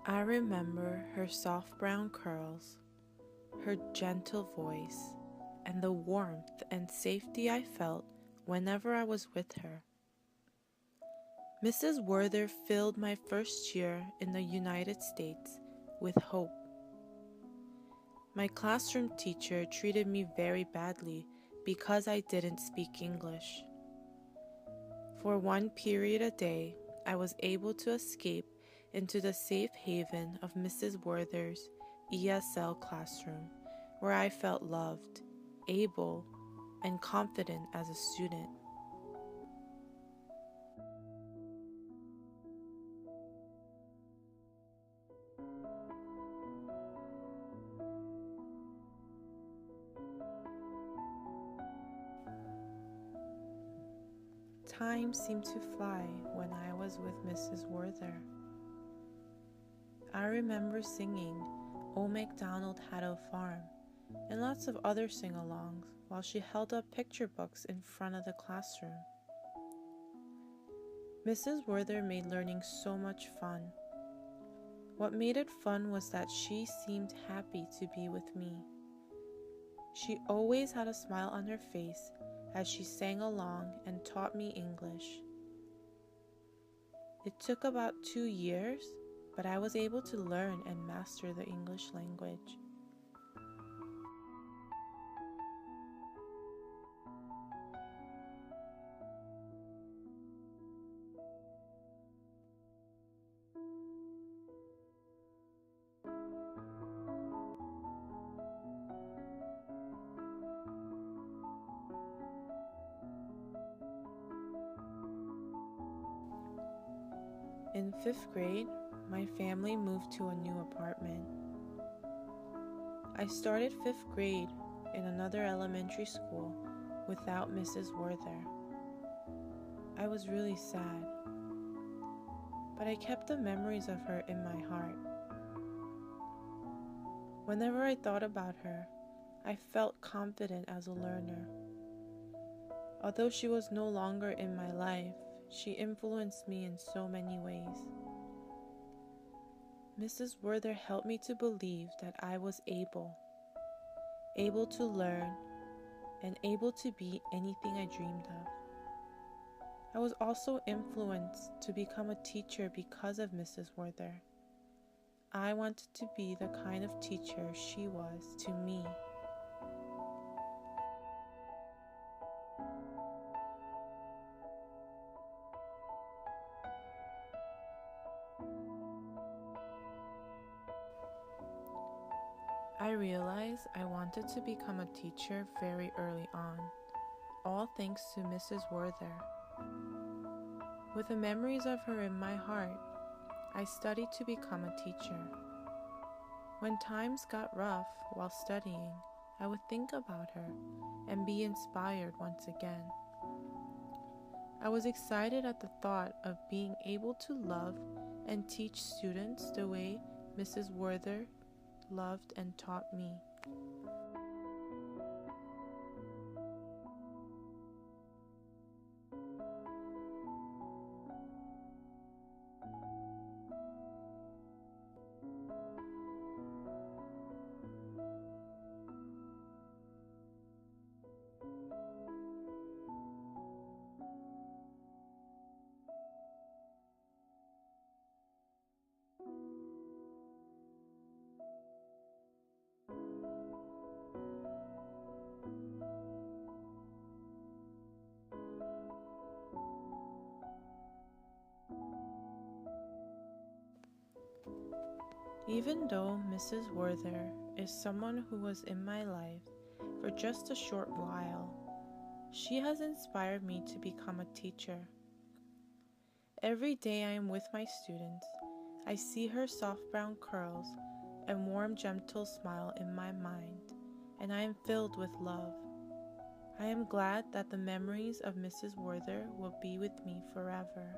I remember her soft brown curls, her gentle voice, and the warmth and safety I felt whenever I was with her. Mrs. Werther filled my first year in the United States with hope. My classroom teacher treated me very badly because I didn't speak English. For one period a day, I was able to escape into the safe haven of Mrs. Werther's ESL classroom, where I felt loved, able, and confident as a student. Time seemed to fly when I was with Mrs. Werther. I remember singing "O MacDonald Had a Farm" and lots of other sing-alongs while she held up picture books in front of the classroom. Mrs. Werther made learning so much fun. What made it fun was that she seemed happy to be with me. She always had a smile on her face as she sang along and taught me English. It took about 2 years, but I was able to learn and master the English language. In 5th grade, my family moved to a new apartment. I started 5th grade in another elementary school without Mrs. Werther. I was really sad, but I kept the memories of her in my heart. Whenever I thought about her, I felt confident as a learner. Although she was no longer in my life, she influenced me in so many ways. Mrs. Werther helped me to believe that I was able to learn, and able to be anything I dreamed of. I was also influenced to become a teacher because of Mrs. Werther. I wanted to be the kind of teacher she was to me. I realized I wanted to become a teacher very early on, all thanks to Mrs. Werther. With the memories of her in my heart, I studied to become a teacher. When times got rough while studying, I would think about her and be inspired once again. I was excited at the thought of being able to love and teach students the way Mrs. Werther loved and taught me. Even though Mrs. Werther is someone who was in my life for just a short while, she has inspired me to become a teacher. Every day I am with my students, I see her soft brown curls and warm, gentle smile in my mind, and I am filled with love. I am glad that the memories of Mrs. Werther will be with me forever.